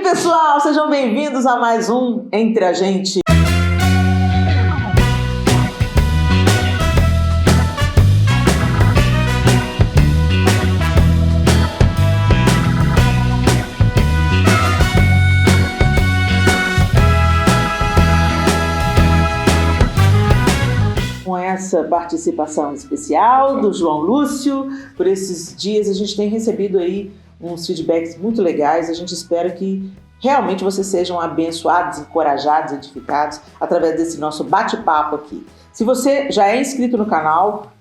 pessoal, sejam bem-vindos a mais um Entre a Gente. Com essa participação especial do João Lúcio, por esses dias a gente tem recebido aí uns feedbacks muito legais. A gente espera que realmente vocês sejam abençoados, encorajados, edificados através desse nosso bate-papo aqui. Se você já é inscrito no canal,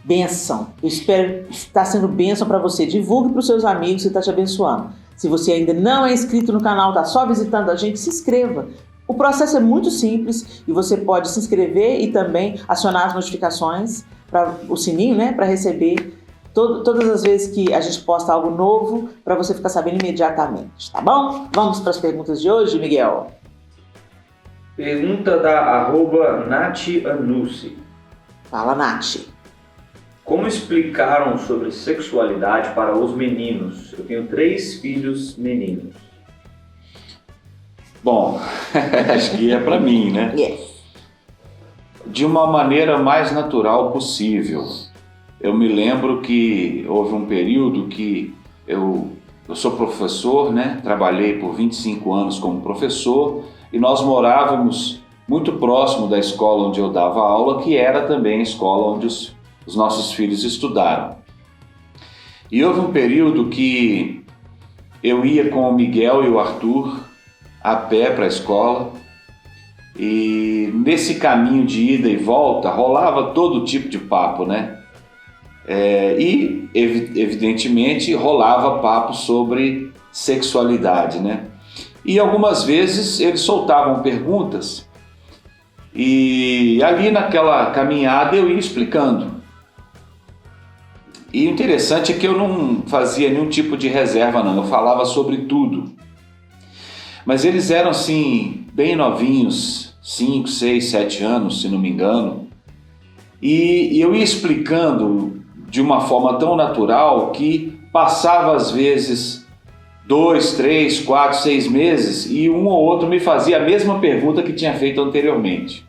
bênção. Eu espero que está sendo bênção para você. Divulgue para os seus amigos que está te abençoando. Se você ainda não é inscrito no canal, está só visitando a gente, se inscreva. O processo é muito simples e você pode se inscrever e também acionar as notificações, para o sininho, né, para receber todas as vezes que a gente posta algo novo, para você ficar sabendo imediatamente, tá bom? Vamos para as perguntas de hoje, Miguel. Pergunta da @NathAnucci. Fala, Nath. Como explicaram sobre sexualidade para os meninos? Eu tenho 3 filhos meninos. Bom, acho que é para mim, né? Yes. De uma maneira mais natural possível. Eu me lembro que houve um período que eu sou professor, né? Trabalhei por 25 anos como professor e nós morávamos muito próximo da escola onde eu dava aula, que era também a escola onde os nossos filhos estudaram. E houve um período que eu ia com o Miguel e o Arthur a pé para a escola e nesse caminho de ida e volta rolava todo tipo de papo, né? E evidentemente rolava papo sobre sexualidade, né? E algumas vezes eles soltavam perguntas e ali naquela caminhada eu ia explicando. E o interessante é que eu não fazia nenhum tipo de reserva não, eu falava sobre tudo. Mas eles eram assim, bem novinhos, 5, 6, 7 anos, se não me engano. E eu ia explicando de uma forma tão natural que passava às vezes 2, 3, 4, 6 meses e um ou outro me fazia a mesma pergunta que tinha feito anteriormente.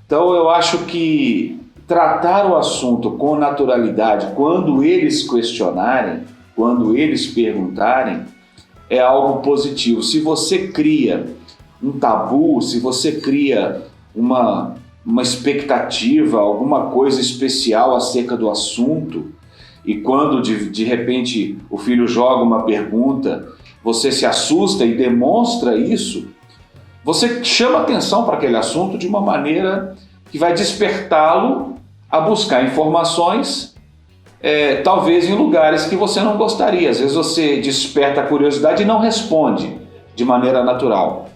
Então eu acho que tratar o assunto com naturalidade, quando eles questionarem, quando eles perguntarem, é algo positivo. Se você cria um tabu, se você cria uma expectativa, alguma coisa especial acerca do assunto, e quando de repente o filho joga uma pergunta, você se assusta e demonstra isso, você chama atenção para aquele assunto de uma maneira que vai despertá-lo a buscar informações, talvez em lugares que você não gostaria. Às vezes você desperta a curiosidade e não responde de maneira natural.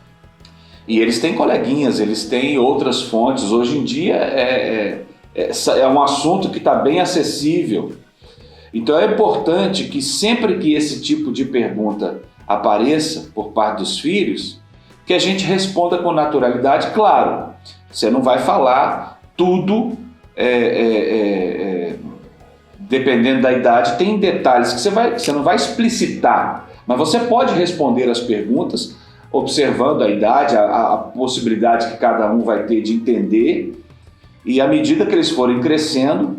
E eles têm coleguinhas, eles têm outras fontes. Hoje em dia é um assunto que está bem acessível. Então é importante que sempre que esse tipo de pergunta apareça por parte dos filhos, que a gente responda com naturalidade. Claro, você não vai falar tudo, dependendo da idade, tem detalhes que você não vai explicitar, mas você pode responder as perguntas observando a idade, a possibilidade que cada um vai ter de entender, e à medida que eles forem crescendo,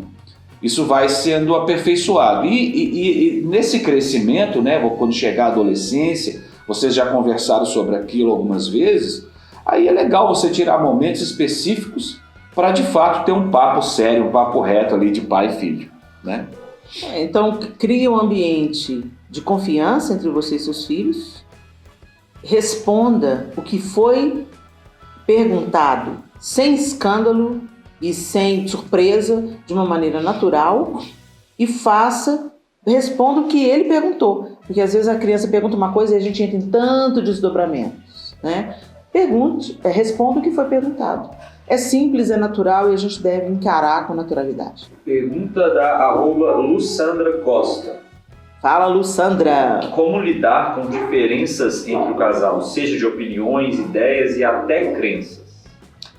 isso vai sendo aperfeiçoado. E nesse crescimento, né, quando chegar a adolescência, vocês já conversaram sobre aquilo algumas vezes, aí é legal você tirar momentos específicos para de fato ter um papo sério, um papo reto ali de pai e filho, né? Então, cria um ambiente de confiança entre você e seus filhos. Responda o que foi perguntado sem escândalo e sem surpresa, de uma maneira natural, e responda o que ele perguntou. Porque às vezes a criança pergunta uma coisa e a gente entra em tanto desdobramentos, né? Responda o que foi perguntado. É simples, é natural e a gente deve encarar com naturalidade. Pergunta da @Lussandra Costa. Fala, Lussandra. Como lidar com diferenças entre o casal, seja de opiniões, ideias e até crenças?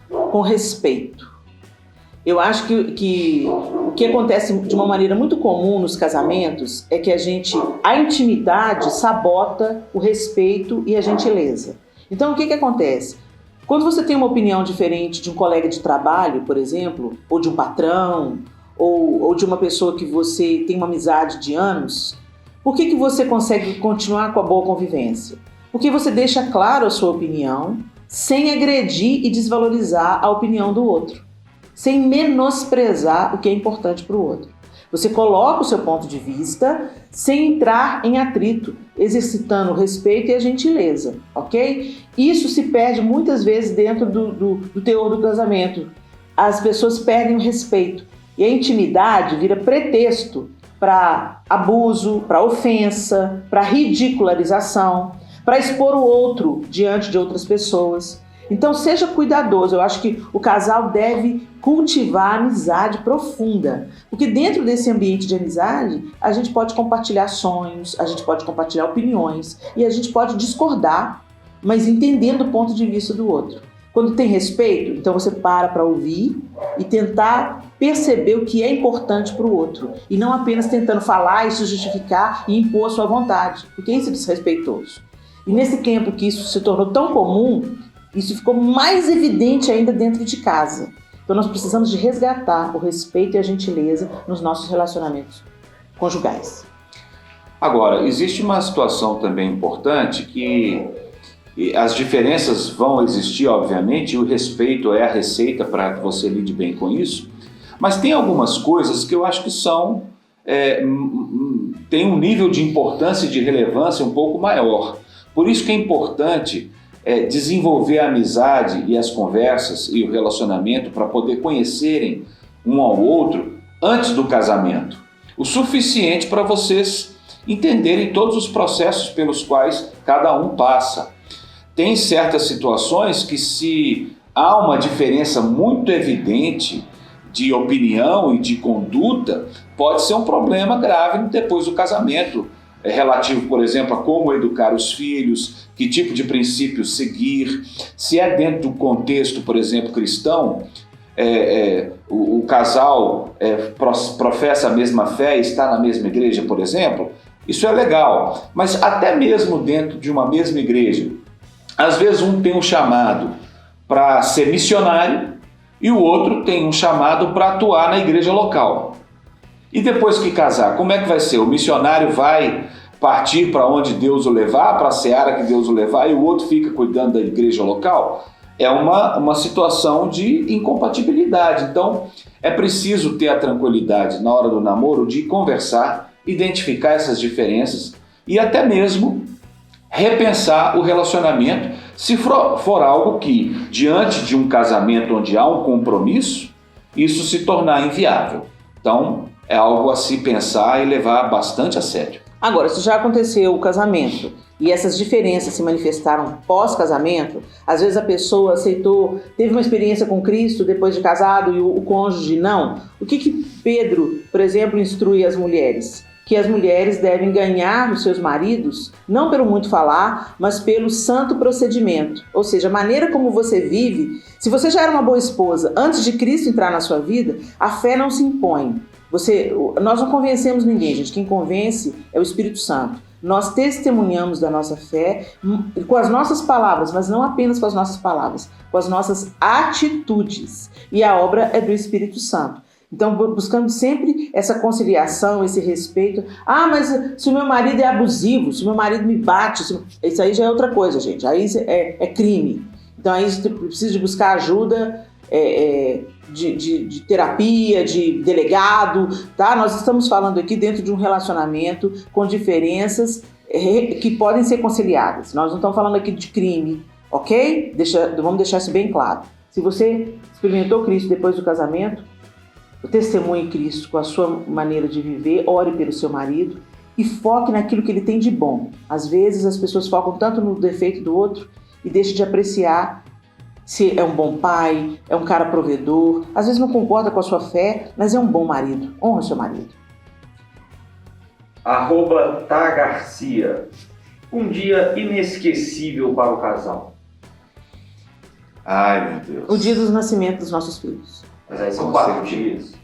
Com respeito. Eu acho que o que acontece de uma maneira muito comum nos casamentos é que a intimidade sabota o respeito e a gentileza. Então, o que acontece? Quando você tem uma opinião diferente de um colega de trabalho, por exemplo, ou de um patrão, ou de uma pessoa que você tem uma amizade de anos, por que você consegue continuar com a boa convivência? Porque você deixa claro a sua opinião, sem agredir e desvalorizar a opinião do outro, sem menosprezar o que é importante para o outro. Você coloca o seu ponto de vista sem entrar em atrito, exercitando o respeito e a gentileza, ok? Isso se perde muitas vezes dentro do teor do casamento. As pessoas perdem o respeito e a intimidade vira pretexto para abuso, para ofensa, para ridicularização, para expor o outro diante de outras pessoas. Então seja cuidadoso, eu acho que o casal deve cultivar a amizade profunda, porque dentro desse ambiente de amizade a gente pode compartilhar sonhos, a gente pode compartilhar opiniões e a gente pode discordar, mas entendendo o ponto de vista do outro. Quando tem respeito, então você para ouvir e tentar perceber o que é importante para o outro e não apenas tentando falar e se justificar e impor a sua vontade, porque isso é desrespeitoso. E nesse tempo que isso se tornou tão comum, isso ficou mais evidente ainda dentro de casa. Então nós precisamos de resgatar o respeito e a gentileza nos nossos relacionamentos conjugais. Agora, existe uma situação também importante que as diferenças vão existir, obviamente, e o respeito é a receita para que você lide bem com isso, mas tem algumas coisas que eu acho que tem um nível de importância e de relevância um pouco maior. Por isso que é importante desenvolver a amizade e as conversas e o relacionamento para poder conhecerem um ao outro antes do casamento. O suficiente para vocês entenderem todos os processos pelos quais cada um passa. Tem certas situações que, se há uma diferença muito evidente de opinião e de conduta, pode ser um problema grave depois do casamento, relativo, por exemplo, a como educar os filhos, que tipo de princípios seguir, se é dentro do contexto, por exemplo, cristão, o casal professa a mesma fé e está na mesma igreja, por exemplo, isso é legal, mas até mesmo dentro de uma mesma igreja, às vezes um tem um chamado para ser missionário e o outro tem um chamado para atuar na igreja local. E depois que casar, como é que vai ser? O missionário vai partir para onde Deus o levar, para a seara que Deus o levar, e o outro fica cuidando da igreja local? É uma situação de incompatibilidade. Então, é preciso ter a tranquilidade na hora do namoro de conversar, identificar essas diferenças e até mesmo repensar o relacionamento, se for algo que, diante de um casamento onde há um compromisso, isso se tornar inviável. Então, é algo a se pensar e levar bastante a sério. Agora, se já aconteceu o casamento e essas diferenças se manifestaram pós-casamento, às vezes a pessoa aceitou, teve uma experiência com Cristo depois de casado e o cônjuge não. O que Pedro, por exemplo, instrui as mulheres? Que as mulheres devem ganhar os seus maridos, não pelo muito falar, mas pelo santo procedimento. Ou seja, a maneira como você vive. Se você já era uma boa esposa antes de Cristo entrar na sua vida, a fé não se impõe. Nós não convencemos ninguém, gente. Quem convence é o Espírito Santo. Nós testemunhamos da nossa fé com as nossas palavras, mas não apenas com as nossas palavras, com as nossas atitudes. E a obra é do Espírito Santo. Então, buscando sempre essa conciliação, esse respeito. Ah, mas se o meu marido é abusivo, se o meu marido me bate, isso aí já é outra coisa, gente. Aí é crime. Então, aí você precisa de buscar ajuda de terapia, de delegado, tá? Nós estamos falando aqui dentro de um relacionamento com diferenças que podem ser conciliadas. Nós não estamos falando aqui de crime, ok? Vamos deixar isso bem claro. Se você experimentou Cristo depois do casamento, testemunhe Cristo com a sua maneira de viver, ore pelo seu marido e foque naquilo que ele tem de bom. Às vezes as pessoas focam tanto no defeito do outro e deixam de apreciar se é um bom pai, é um cara provedor, às vezes não concorda com a sua fé, mas é um bom marido. Honra seu marido. @tagarcia. Um dia inesquecível para o casal. Ai, meu Deus. O dia do nascimento dos nossos filhos. Mas aí são 4 dias.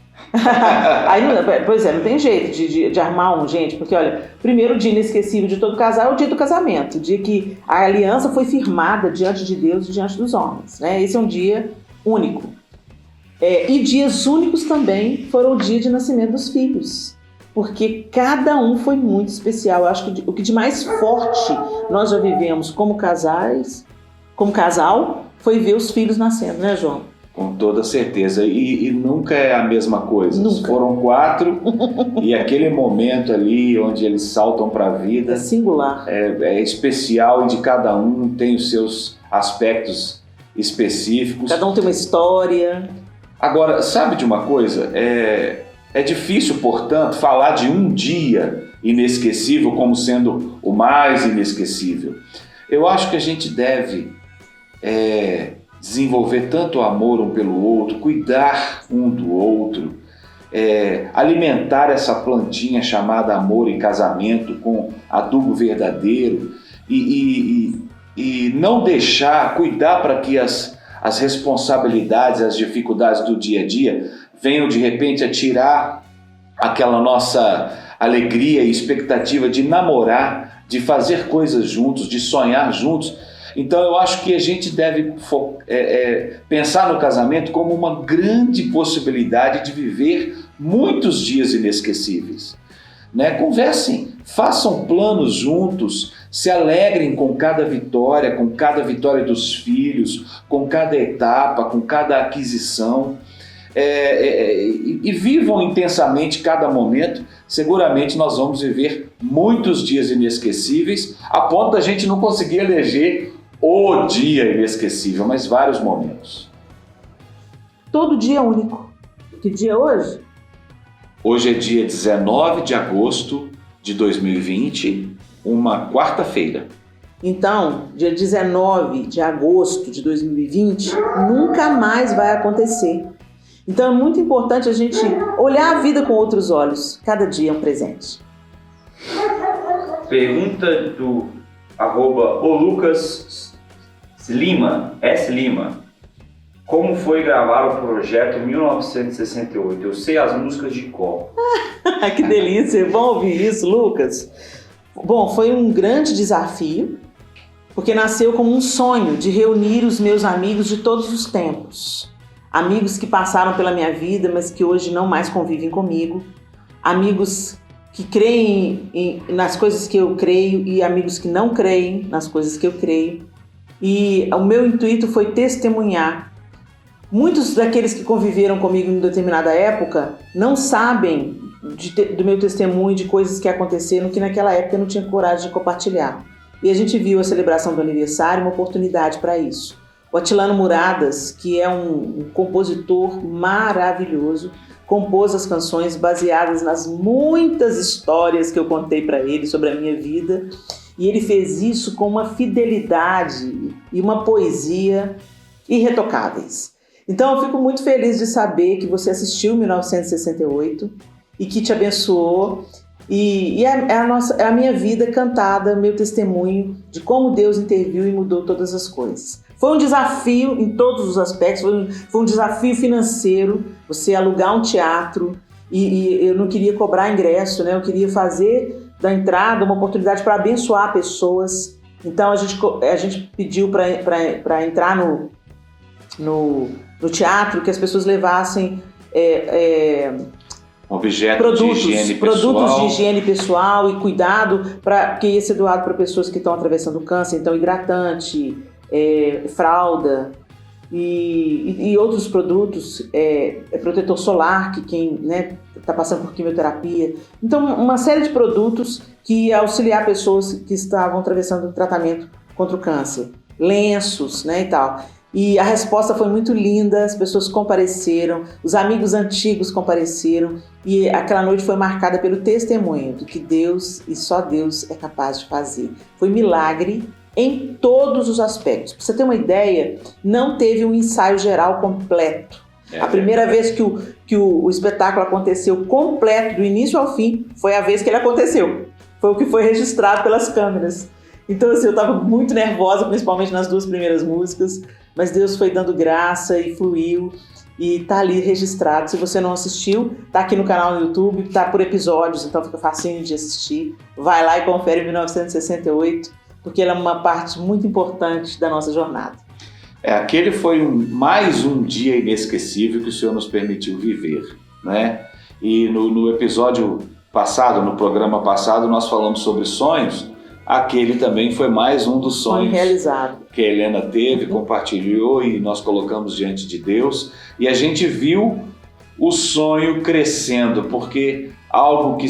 Aí, pois é, não tem jeito de arrumar um, gente, porque olha, primeiro dia inesquecível de todo casal é o dia do casamento, o dia que a aliança foi firmada diante de Deus e diante dos homens, né? Esse é um dia único. E dias únicos também foram o dia de nascimento dos filhos, porque cada um foi muito especial. Eu acho que o que de mais forte nós já vivemos como casal, foi ver os filhos nascendo, né, João? Com toda certeza. E nunca é a mesma coisa. Nunca. Foram 4 e aquele momento ali onde eles saltam para a vida É singular. é especial e de cada um tem os seus aspectos específicos. Cada um tem uma história. Agora, sabe de uma coisa? É difícil, portanto, falar de um dia inesquecível como sendo o mais inesquecível. Eu acho que a gente deve desenvolver tanto amor um pelo outro, cuidar um do outro, alimentar essa plantinha chamada amor e casamento com adubo verdadeiro e não deixar, cuidar para que as responsabilidades, as dificuldades do dia a dia venham de repente a tirar aquela nossa alegria e expectativa de namorar, de fazer coisas juntos, de sonhar juntos. Então eu acho que a gente deve pensar no casamento como uma grande possibilidade de viver muitos dias inesquecíveis. Né? Conversem, façam planos juntos, se alegrem com cada vitória dos filhos, com cada etapa, com cada aquisição. E vivam intensamente cada momento. Seguramente nós vamos viver muitos dias inesquecíveis, a ponto da gente não conseguir eleger o dia inesquecível, mas vários momentos. Todo dia é único. Que dia é hoje? Hoje é dia 19 de agosto de 2020, uma quarta-feira. Então, dia 19 de agosto de 2020 nunca mais vai acontecer. Então é muito importante a gente olhar a vida com outros olhos. Cada dia é um presente. Pergunta do @Lucas Lima, S. Lima. Como foi gravar o projeto 1968? Eu sei as músicas de cor. Que delícia, bom ouvir isso, Lucas. Bom, foi um grande desafio, porque nasceu como um sonho de reunir os meus amigos de todos os tempos. Amigos que passaram pela minha vida, mas que hoje não mais convivem comigo. Amigos que creem nas coisas que eu creio e amigos que não creem nas coisas que eu creio. E o meu intuito foi testemunhar. Muitos daqueles que conviveram comigo em determinada época não sabem do meu testemunho, de coisas que aconteceram que naquela época eu não tinha coragem de compartilhar. E a gente viu a celebração do aniversário, uma oportunidade para isso. O Atilano Muradas, que é um compositor maravilhoso, compôs as canções baseadas nas muitas histórias que eu contei para ele sobre a minha vida. E ele fez isso com uma fidelidade e uma poesia irretocáveis. Então eu fico muito feliz de saber que você assistiu 1968 e que te abençoou. E é a minha vida cantada, meu testemunho de como Deus interviu e mudou todas as coisas. Foi um desafio em todos os aspectos, foi um desafio financeiro, você alugar um teatro e eu não queria cobrar ingresso, né? Eu queria fazer da entrada uma oportunidade para abençoar pessoas. Então a gente pediu para entrar no teatro que as pessoas levassem produtos de higiene pessoal e cuidado que ia ser doado para pessoas que estão atravessando câncer, então hidratante, fralda e outros produtos, protetor solar, que quem está passando por quimioterapia. Então uma série de produtos que ia auxiliar pessoas que estavam atravessando o tratamento contra o câncer, lenços, e tal. E a resposta foi muito linda, as pessoas compareceram, os amigos antigos compareceram e aquela noite foi marcada pelo testemunho do que Deus e só Deus é capaz de fazer. Foi milagre em todos os aspectos. Para você ter uma ideia, não teve um ensaio geral completo. A primeira vez que o espetáculo aconteceu completo, do início ao fim, foi a vez que ele aconteceu. Foi o que foi registrado pelas câmeras. Então assim, eu estava muito nervosa, principalmente nas 2 primeiras músicas, mas Deus foi dando graça e fluiu. e tá ali registrado. Se você não assistiu, tá aqui no canal no YouTube, tá por episódios, então fica facinho de assistir. Vai lá e confere 1968, porque ela é uma parte muito importante da nossa jornada. Aquele foi mais um dia inesquecível que o Senhor nos permitiu viver, né? E no episódio passado, no programa passado, nós falamos sobre sonhos. Aquele também foi mais um dos sonhos realizado que a Helena teve, compartilhou e nós colocamos diante de Deus. E a gente viu o sonho crescendo, porque algo que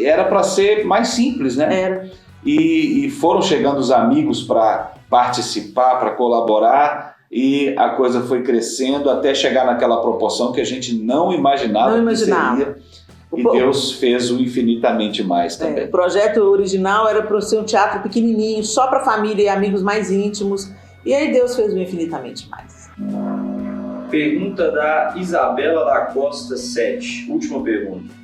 era para ser mais simples, né? Era. E foram chegando os amigos para participar, para colaborar, e a coisa foi crescendo até chegar naquela proporção que a gente não imaginava. Que seria. E Deus fez o infinitamente mais também. O projeto original era para ser um teatro pequenininho, só para família e amigos mais íntimos. E aí Deus fez o infinitamente mais. Pergunta da Isabela da Costa 7. Última pergunta.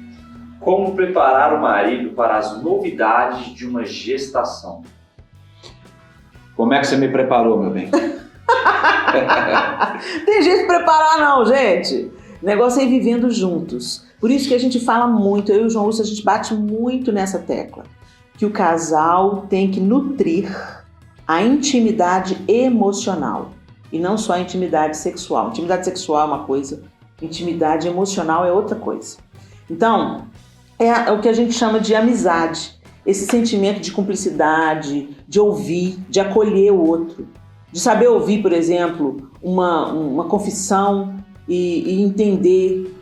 Como preparar o marido para as novidades de uma gestação? Como é que você me preparou, meu bem? Tem jeito de preparar não, gente. O negócio é ir vivendo juntos. Por isso que a gente fala muito, eu e o João Lúcio, a gente bate muito nessa tecla, que o casal tem que nutrir a intimidade emocional e não só a intimidade sexual. Intimidade sexual é uma coisa, intimidade emocional é outra coisa. Então, é o que a gente chama de amizade, esse sentimento de cumplicidade, de ouvir, de acolher o outro, de saber ouvir, por exemplo, uma confissão e entender,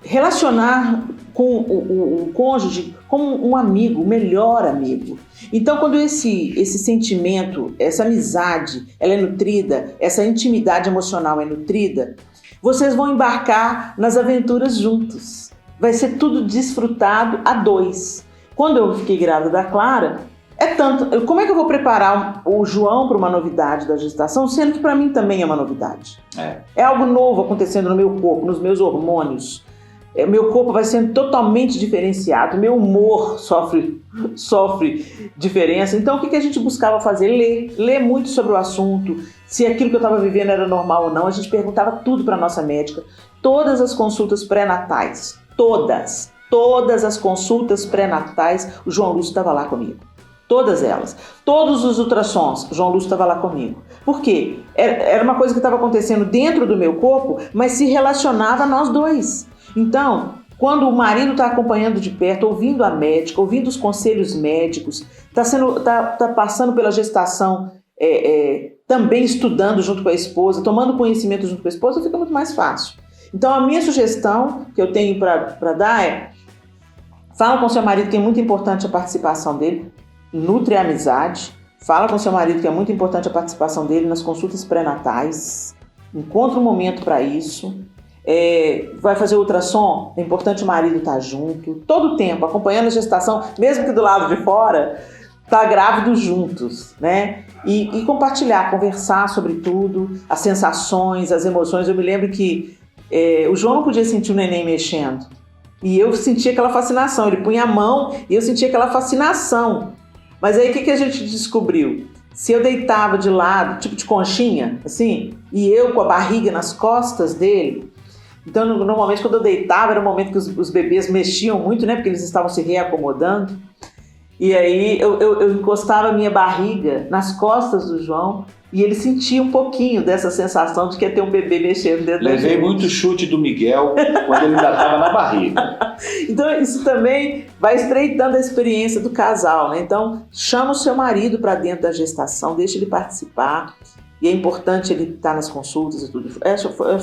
relacionar com o cônjuge como um amigo, o melhor amigo. Então, quando esse sentimento, essa amizade, ela é nutrida, essa intimidade emocional é nutrida, vocês vão embarcar nas aventuras juntos. Vai ser tudo desfrutado a dois. Quando eu fiquei grávida da Clara, como é que eu vou preparar o João para uma novidade da gestação, sendo que para mim também é uma novidade? É algo novo acontecendo no meu corpo, nos meus hormônios. Meu corpo vai sendo totalmente diferenciado, meu humor sofre diferença. Então, o que a gente buscava fazer? Ler muito sobre o assunto, se aquilo que eu estava vivendo era normal ou não. A gente perguntava tudo para a nossa médica. Todas as consultas pré-natais, todas as consultas pré-natais, o João Lúcio estava lá comigo. Todas elas. Todos os ultrassons, o João Lúcio estava lá comigo. Por quê? Era uma coisa que estava acontecendo dentro do meu corpo, mas se relacionava a nós dois. Então, quando o marido está acompanhando de perto, ouvindo a médica, ouvindo os conselhos médicos, está passando pela gestação, também estudando junto com a esposa, tomando conhecimento junto com a esposa, fica muito mais fácil. Então, a minha sugestão que eu tenho para dar é: fala com seu marido que é muito importante a participação dele, nutre a amizade, fala com seu marido que é muito importante a participação dele nas consultas pré-natais, encontra um momento para isso. Vai fazer ultrassom, é importante o marido estar junto, todo o tempo, acompanhando a gestação, mesmo que do lado de fora, tá grávidos juntos, né? E compartilhar, conversar sobre tudo, as sensações, as emoções. Eu me lembro que o João não podia sentir o neném mexendo, e eu sentia aquela fascinação, ele punha a mão e eu sentia aquela fascinação. Mas aí o que a gente descobriu? Se eu deitava de lado, tipo de conchinha, assim, e eu com a barriga nas costas dele, então normalmente quando eu deitava era o momento que os bebês mexiam muito, né, porque eles estavam se reacomodando, e aí eu encostava a minha barriga nas costas do João e ele sentia um pouquinho dessa sensação de que ia ter um bebê mexendo dentro da gente. Levei muito chute do Miguel quando ele ainda estava na barriga. Então isso também vai estreitando a experiência do casal, né? Então chama o seu marido para dentro da gestação, deixa ele participar, e é importante ele estar nas consultas e tudo.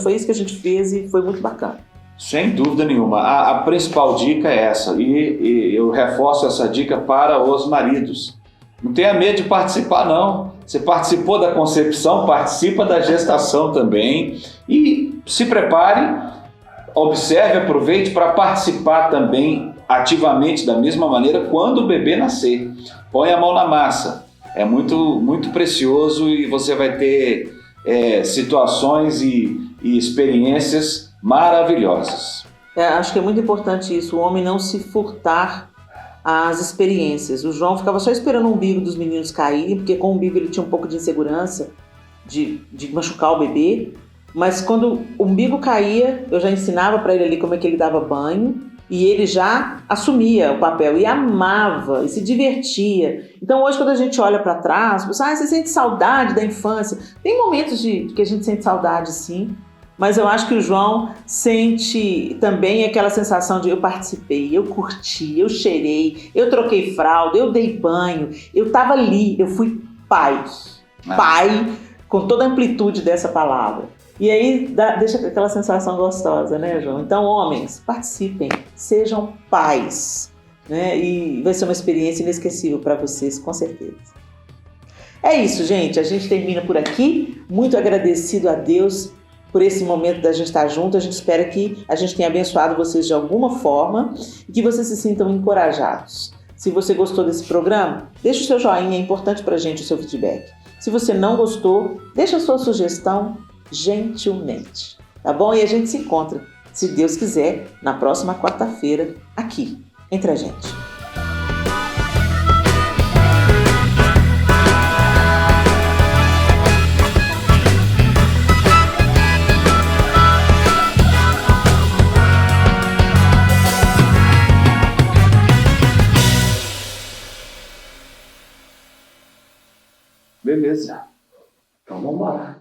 Foi isso que a gente fez e foi muito bacana. Sem dúvida nenhuma. A principal dica é essa, e eu reforço essa dica para os maridos. Não tenha medo de participar, não. Você participou da concepção, participa da gestação também, e se prepare, observe, aproveite para participar também ativamente da mesma maneira quando o bebê nascer. Põe a mão na massa. É muito, muito precioso e você vai ter situações e experiências maravilhosas. Acho que é muito importante isso, o homem não se furtar às experiências. O João ficava só esperando o umbigo dos meninos caírem, porque com o umbigo ele tinha um pouco de insegurança de machucar o bebê, mas quando o umbigo caía, eu já ensinava para ele ali como é que ele dava banho, e ele já assumia o papel e amava e se divertia. Então hoje quando a gente olha para trás, você sente saudade da infância. Tem momentos que a gente sente saudade, sim, mas eu acho que o João sente também aquela sensação de eu participei, eu curti, eu cheirei, eu troquei fralda, eu dei banho, eu estava ali, eu fui pai. Pai, com toda a amplitude dessa palavra. E aí deixa aquela sensação gostosa, né, João? Então, homens, participem, sejam pais, né? E vai ser uma experiência inesquecível para vocês, com certeza. É isso, gente. A gente termina por aqui. Muito agradecido a Deus por esse momento da gente estar junto. A gente espera que a gente tenha abençoado vocês de alguma forma e que vocês se sintam encorajados. Se você gostou desse programa, deixa o seu joinha, é importante para a gente o seu feedback. Se você não gostou, deixa a sua sugestão gentilmente, tá bom? E a gente se encontra, se Deus quiser, na próxima quarta-feira, aqui, entre a gente. Beleza. Então vamos lá.